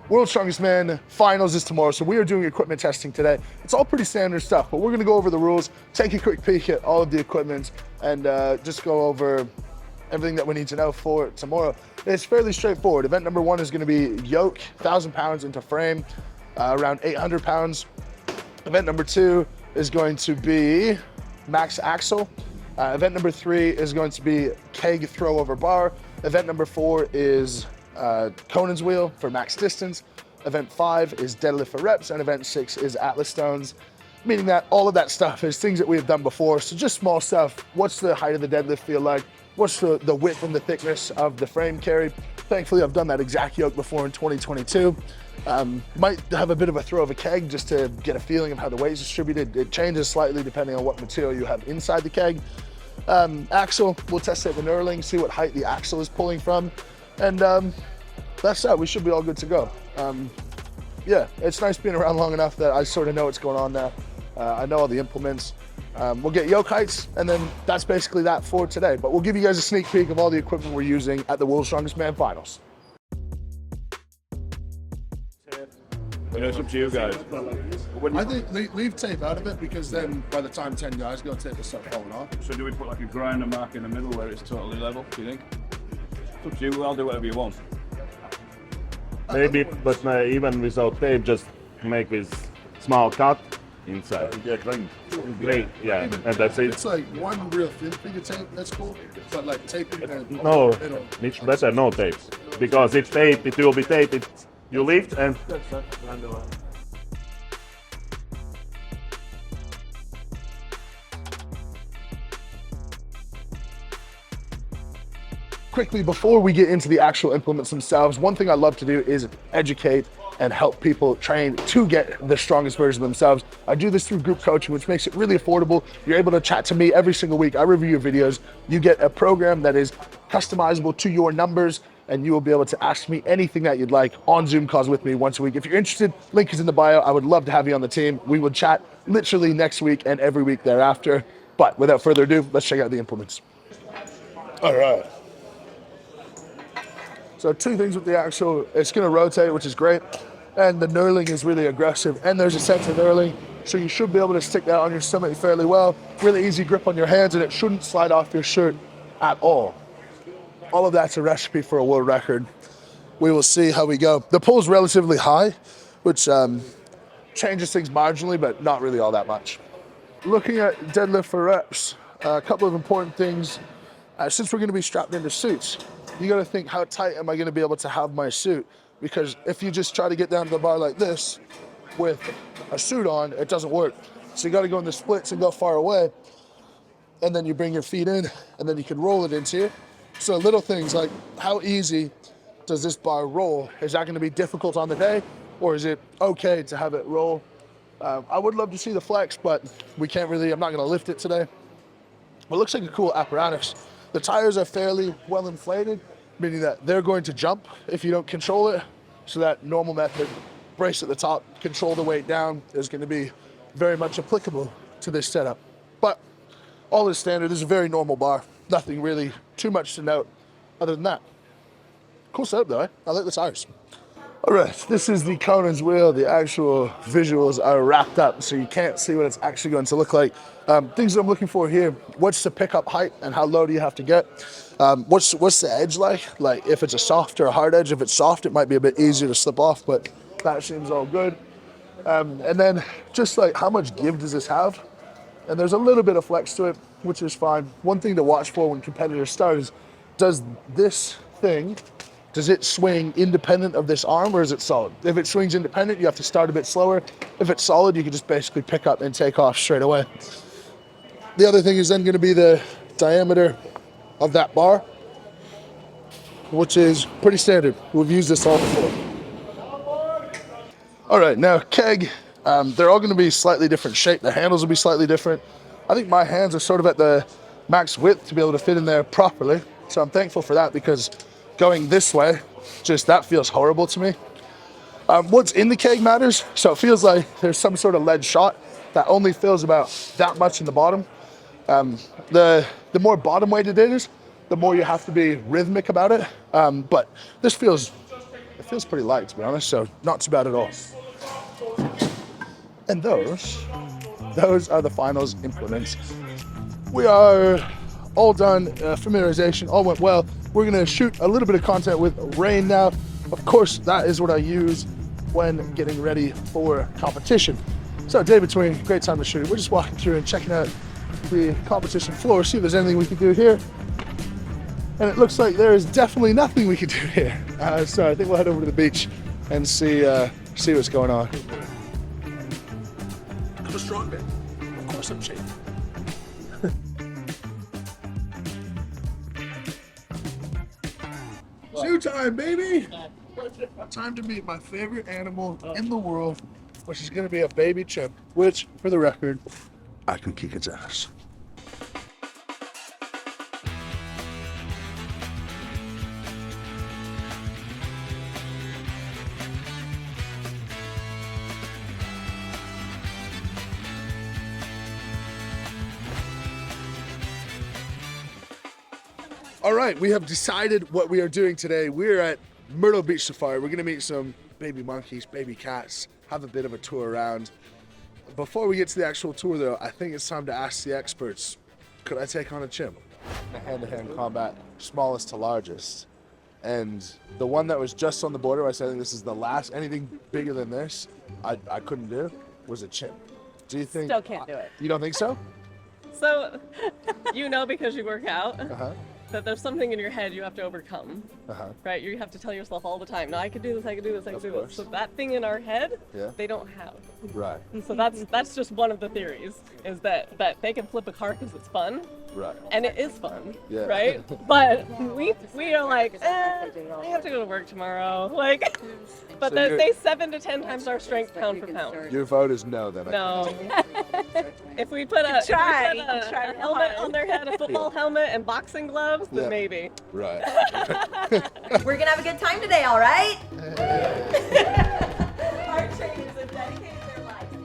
World's Strongest Man Finals is tomorrow, so we are doing equipment testing today. It's all pretty standard stuff, but we're gonna go over the rules, take a quick peek at all of the equipment, and just go over everything that we need to know for tomorrow. It's fairly straightforward. Event number 1 is gonna be yoke, 1,000 pounds into frame, around 800 pounds. Event number 2 is going to be max axle. Event number 3 is going to be keg throw over bar. Event number 4 is Conan's wheel for max distance. Event 5 is deadlift for reps, and event 6 is Atlas stones, meaning that all of that stuff is things that we have done before. So just small stuff. What's the height of the deadlift feel like? What's the width and the thickness of the frame carry? Thankfully, I've done that exact yoke before in 2022. Might have a bit of a throw of a keg just to get a feeling of how the weight is distributed. It changes slightly depending on what material you have inside the keg. Axle, we'll test it with the knurling, see what height the axle is pulling from. And that's that, we should be all good to go. Yeah, it's nice being around long enough that I sort of know what's going on now. I know all the implements. We'll get yoke heights, and then that's basically that for today. But we'll give you guys a sneak peek of all the equipment we're using at the World's Strongest Man Finals. Yeah, it's up to you guys. I think leave tape out of it, because then by the time 10 guys go, tape will start falling off. So do we put like a grinder mark in the middle where it's totally level, do you think? It's up to you, I'll do whatever you want. Maybe, but even without tape, just make this small cut inside. Yeah, clean. Great, yeah, and that's it. It's like one real thin thing of tape, that's cool. But like taping and No, it's better no tape. Because if tape, it will be tape, you lift and quickly, before we get into the actual implements themselves, one thing I love to do is educate and help people train to get the strongest version of themselves. I do this through group coaching, which makes it really affordable. You're able to chat to me every single week. I review your videos. You get a program that is customizable to your numbers, and you will be able to ask me anything that you'd like on Zoom calls with me once a week. If you're interested, link is in the bio. I would love to have you on the team. We will chat literally next week and every week thereafter. But without further ado, let's check out the implements. All right. So 2 things with the axle, it's gonna rotate, which is great. And the knurling is really aggressive, and there's a center knurling. So you should be able to stick that on your stomach fairly well. Really easy grip on your hands, and it shouldn't slide off your shirt at all. All of that's a recipe for a world record. We will see how we go. The pull is relatively high, which changes things marginally, but not really all that much. Looking at deadlift for reps, a couple of important things. Since we're gonna be strapped into suits, you gotta think, how tight am I gonna be able to have my suit? Because if you just try to get down to the bar like this with a suit on, it doesn't work. So you gotta go in the splits and go far away, and then you bring your feet in, and then you can roll it into you. So little things like, how easy does this bar roll? Is that gonna be difficult on the day, or is it okay to have it roll? I would love to see the flex, but we can't really, I'm not gonna lift it today. But it looks like a cool apparatus. The tires are fairly well inflated, meaning that they're going to jump if you don't control it. So that normal method, brace at the top, control the weight down, is going to be very much applicable to this setup. But all is standard. This is a very normal bar. Nothing really too much to note other than that. Cool setup though, eh? I like the tires. All right, this is the Conan's wheel. The actual visuals are wrapped up, so you can't see what it's actually going to look like. Things that I'm looking for here, what's the pickup height and how low do you have to get? What's the edge like? Like if it's a soft or a hard edge, if it's soft, it might be a bit easier to slip off, but that seems all good. And then just like how much give does this have? And there's a little bit of flex to it, which is fine. One thing to watch for when competitors start is, does this thing, does it swing independent of this arm, or is it solid? If it swings independent, you have to start a bit slower. If it's solid, you can just basically pick up and take off straight away. The other thing is then going to be the diameter of that bar, which is pretty standard. We've used this all before. All right, now keg, they're all going to be slightly different shape. The handles will be slightly different. I think my hands are sort of at the max width to be able to fit in there properly. So I'm thankful for that, because going this way, just that feels horrible to me. What's in the keg matters. So it feels like there's some sort of lead shot that only fills about that much in the bottom. The more bottom weighted it is, the more you have to be rhythmic about it. But this feels it feels pretty light, to be honest, so not too bad at all. And those are the finals implements. We are all done, familiarization, all went well. We're gonna shoot a little bit of content with rain now. Of course, that is what I use when getting ready for competition. So day between, great time to shoot. We're just walking through and checking out the competition floor, see if there's anything we can do here. And it looks like there is definitely nothing we can do here. So I think we'll head over to the beach and see what's going on. I'm a strongman. Of course I'm shaking. Zoo time, baby! Time to meet my favorite animal in the world, which is gonna be a baby chimp, which, for the record, I can kick its ass. All right, we have decided what we are doing today. We're at Myrtle Beach Safari. We're gonna meet some baby monkeys, baby cats, have a bit of a tour around. Before we get to the actual tour though, I think it's time to ask the experts, could I take on a chimp? Hand-to-hand combat, smallest to largest. And the one that was just on the border, I said this is the last, anything bigger than this, I couldn't do, was a chimp. Do you think? Still can't do it. You don't think so? So, you know, because you work out, Uh-huh. that there's something in your head you have to overcome, Uh-huh. right? You have to tell yourself all the time, no, I can do this, I can do this, I can Of do course. this. So that thing in our head, Yeah. they don't have. Right. And so that's just one of the theories, is that they can flip a car because it's fun, Right. and it is fun, Yeah. right? But we are like, I have to go to work tomorrow, like. But So they 7 to 10 times our strength pound for pound. Your vote is no then. No. If we put a helmet on their head, a football helmet, and boxing gloves, then Yeah. maybe. Right. We're gonna have a good time today, all right? Our trainers have dedicated their lives.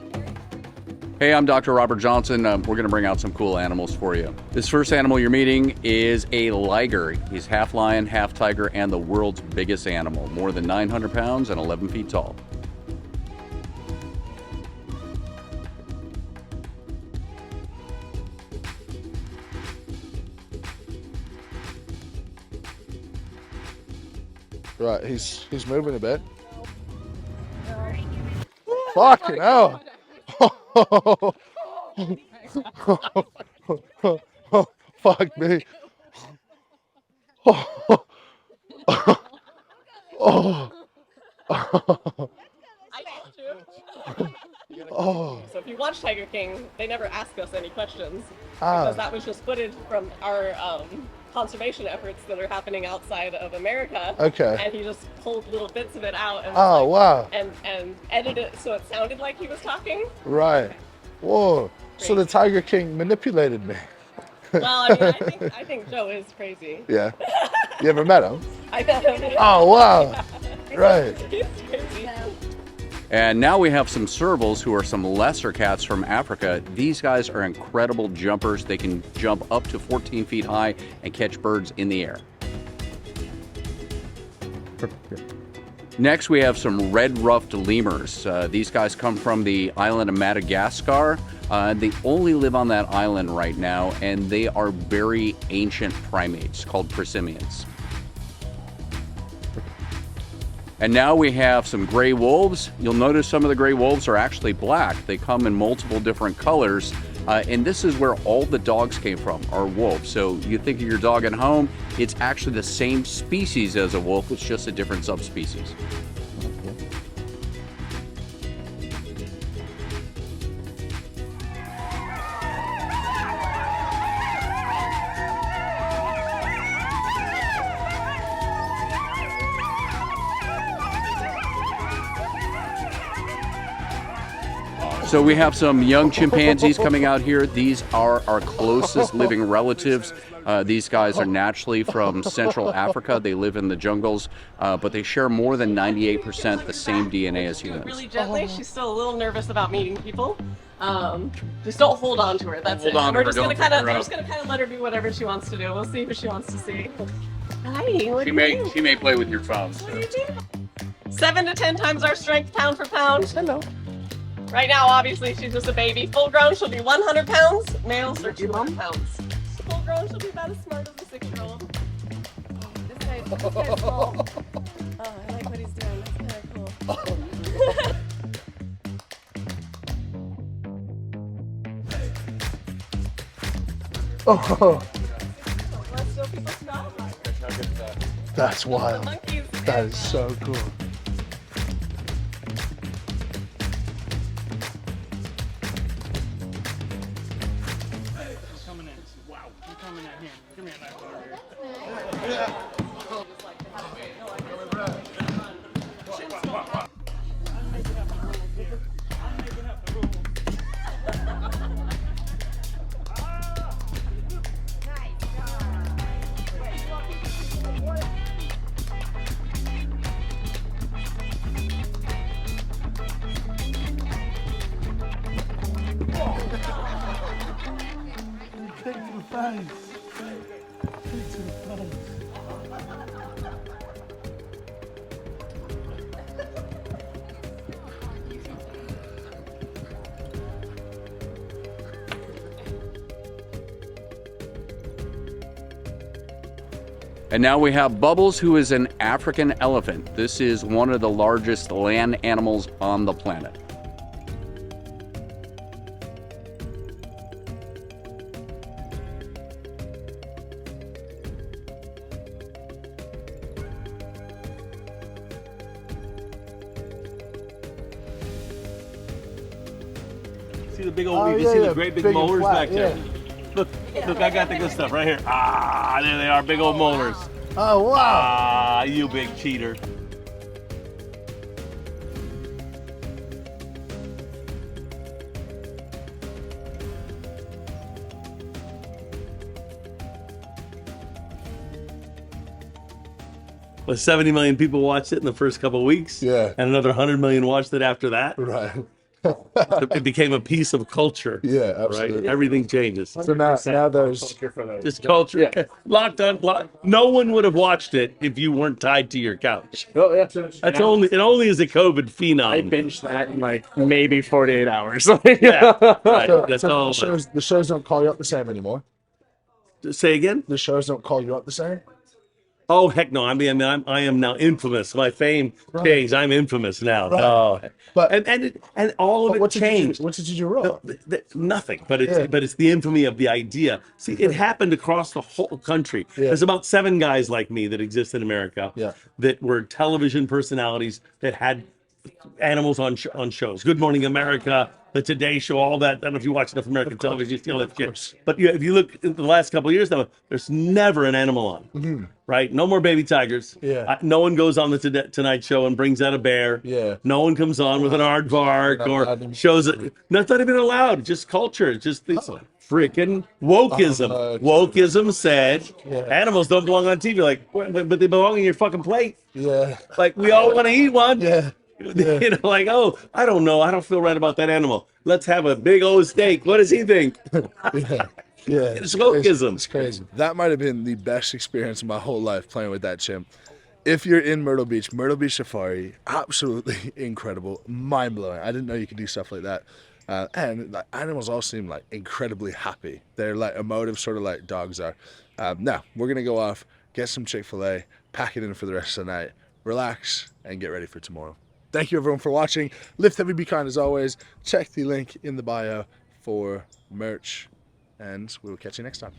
Hey, I'm Dr. Robert Johnson. We're going to bring out some cool animals for you. This first animal you're meeting is a liger. He's half lion, half tiger, and the world's biggest animal, more than 900 pounds and 11 feet tall. Right, he's moving a bit. Fucking hell! Fuck me! I got you. Oh, So if you watch Tiger King, they never ask us any questions Ah. because that was just footage from our conservation efforts that are happening outside of America. Okay. And he just pulled little bits of it out and Oh, wow. and edited it so it sounded like he was talking. Right. Whoa. So the Tiger King manipulated me. Well, I mean, I think Joe is crazy. Yeah. You ever met him? I bet him. Oh, wow. Right. He's crazy. And now we have some servals, who are some lesser cats from Africa. These guys are incredible jumpers. They can jump up to 14 feet high and catch birds in the air. Next, we have some red-ruffed lemurs. These guys come from the island of Madagascar. They only live on that island right now, and they are very ancient primates called prosimians. And now we have some gray wolves. You'll notice some of the gray wolves are actually black. They come in multiple different colors. And this is where all the dogs came from, are wolves. So you think of your dog at home, it's actually the same species as a wolf, it's just a different subspecies. So we have some young chimpanzees coming out here. These are our closest living relatives. These guys are naturally from Central Africa. They live in the jungles, but they share more than 98% the same DNA as humans. Really gently. She's still a little nervous about meeting people. Just don't hold on to her. That's Hold it. on to We're her, just gonna don't kind of, freak her we're just gonna kind of let her do whatever she wants to do. We'll see who she wants to see. Hi. What She are you doing? may play with your phone. What are you doing? 7 to 10 times our strength pound for pound. Hello. Right now, obviously, she's just a baby. Full grown, she'll be 100 pounds. Males are 200 pounds. Full grown, she'll be about as smart as a 6-year-old. This guy's small. Oh, I like what he's doing. That's kind of cool. Oh, Let's show people stuff. that's wild. Monkeys. That is so cool. Coming in. Wow, you're coming in here. Come here, now. And now we have Bubbles, who is an African elephant. This is one of the largest land animals on the planet. See the big old, Oh, you yeah, see yeah, the great big big and molars flat, back there? yeah. Look, look, I got the good stuff right here. Ah, there they are, big old molars. Oh, wow. Ah, you big cheater. Well, 70 million people watched it in the first couple of weeks. Yeah. And another 100 million watched it after that. Right. It became a piece of culture. Yeah, Right? absolutely. Everything changes. So now there's Just culture. Yeah. Locked on. No one would have watched it if you weren't tied to your couch. Oh, yeah. That's only. It only is a COVID phenom. I binged that in like maybe 48 hours. Yeah. Right. so, That's so all. the shows don't call you up the same anymore. Say again. The shows don't call you up the same. Oh heck no! I am now infamous. My fame changed. I'm infamous now. Right. Oh, But- and all of But it what did you do? changed. What did you do wrong? Nothing, but Yeah. it's the infamy of the idea. See, it happened across the whole country. Yeah. There's about 7 guys like me that exist in America. Yeah. That were television personalities that had animals on shows. Good Morning America, the Today Show, all that. I don't know if you watch enough American television, you see all that shit. But if you look in the last couple of years, though, there's never an animal on. Right? No more baby tigers. Yeah. No one goes on the Tonight Show and brings out a bear. Yeah. No one comes on with an aardvark Not or allowed. shows it. That's not even allowed. Just culture. Just this freaking wokeism. Wokeism said animals don't belong on TV. Like, but they belong in your fucking plate. Yeah. Like, we all want to eat one. Yeah. You know, like, oh, I don't know. I don't feel right about that animal. Let's have a big old steak. What does he think? Yeah. Yeah. It's wokeism. It's crazy. That might have been the best experience of my whole life playing with that chimp. If you're in Myrtle Beach Safari, absolutely incredible, mind blowing. I didn't know you could do stuff like that. And like, animals all seem like incredibly happy. They're like emotive, sort of like dogs are. Now we're gonna go off, get some Chick-fil-A, pack it in for the rest of the night, relax, and get ready for tomorrow. Thank you everyone for watching. Lift heavy, be kind as always. Check the link in the bio for merch, and we will catch you next time.